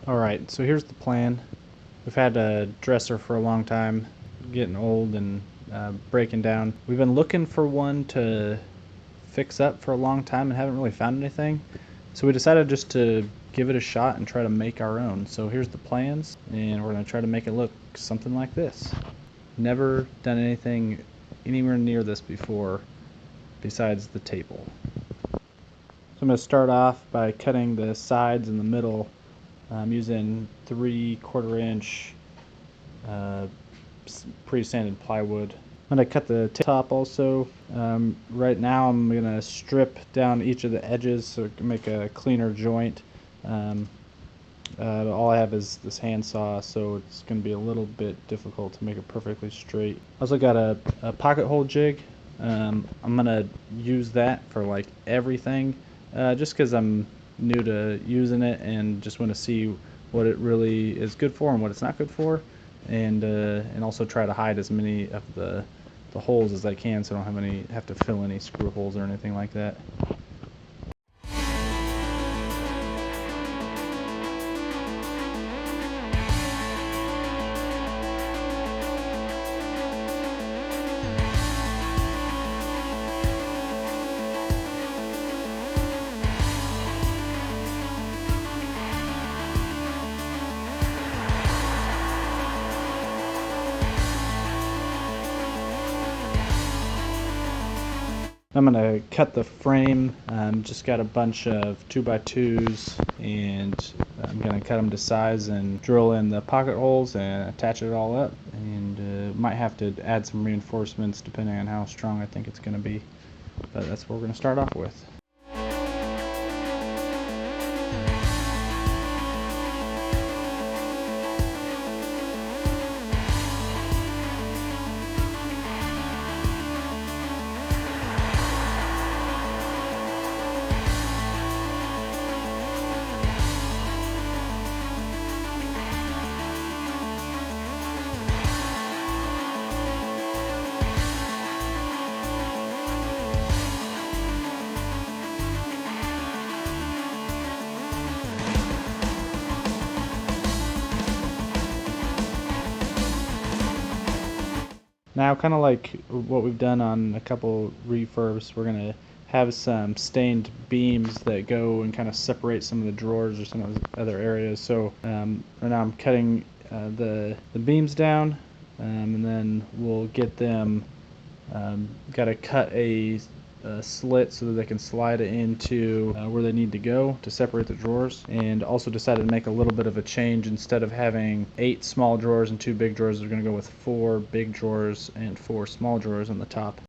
Alright, so here's the plan. We've had a dresser for a long time, getting old and breaking down. We've been looking for one to fix up for a long time and haven't really found anything. So we decided just to give it a shot and try to make our own. So here's the plans, and we're going to try to make it look something like this. Never done anything anywhere near this before besides the table. So I'm going to start off by cutting the sides in the middle. I'm using 3/4 inch pre-sanded plywood. I'm going to cut the top also. Right now I'm going to strip down each of the edges so it can make a cleaner joint. All I have is this handsaw, so it's going to be a little bit difficult to make it perfectly straight. I also got a pocket hole jig. I'm going to use that for like everything, just because I'm new to using it and just want to see what it really is good for and what it's not good for, and also try to hide as many of the holes as I can so I don't have to fill any screw holes or anything like that. I'm going to cut the frame. Just got a bunch of 2x2s, and I'm going to cut them to size and drill in the pocket holes and attach it all up. And might have to add some reinforcements depending on how strong I think it's going to be. But that's what we're going to start off with. Now, kind of like what we've done on a couple refurbs, we're going to have some stained beams that go and kind of separate some of the drawers or some of the other areas. So right now I'm cutting the beams down, and then we'll get them, got to cut a slit so that they can slide it into where they need to go to separate the drawers. And also decided to make a little bit of a change. Instead of having 8 small drawers and 2 big drawers, we're going to go with 4 big drawers and 4 small drawers on the top.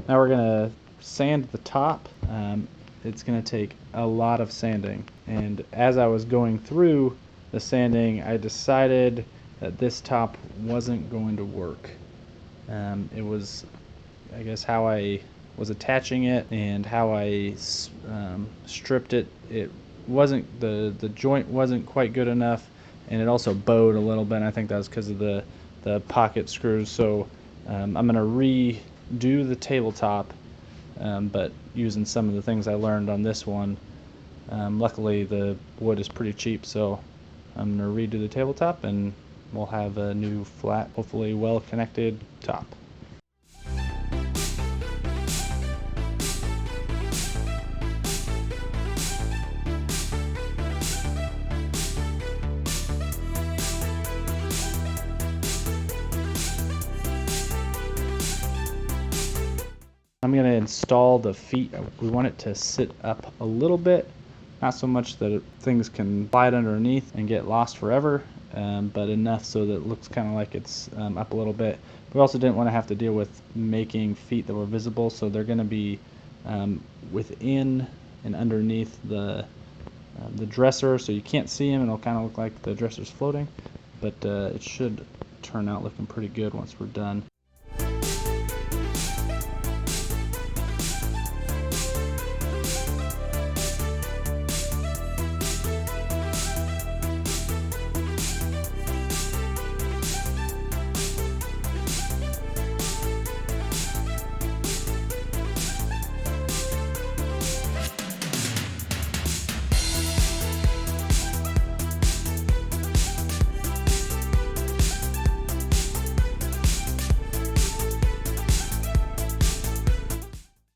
Now we're going to sand the top. It's going to take a lot of sanding, and as I was going through the sanding, I decided that this top wasn't going to work. It was, I guess, how I was attaching it and how I stripped it. It wasn't, the joint wasn't quite good enough, and it also bowed a little bit. And I think that was because of the pocket screws. So I'm going to redo the tabletop, but using some of the things I learned on this one. Luckily the wood is pretty cheap, so I'm going to redo the tabletop and we'll have a new flat, hopefully well connected top. I'm going to install the feet. We want it to sit up a little bit, not so much that things can slide underneath and get lost forever, but enough so that it looks kind of like it's up a little bit. We also didn't want to have to deal with making feet that were visible, so they're going to be within and underneath the dresser, so you can't see them, and it'll kind of look like the dresser's floating, but it should turn out looking pretty good once we're done.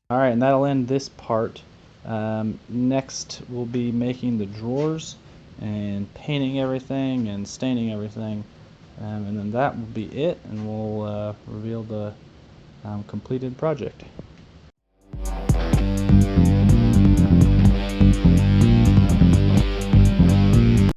Alright, and that'll end this part. Next we'll be making the drawers and painting everything and staining everything, and then that will be it, and we'll reveal the completed project.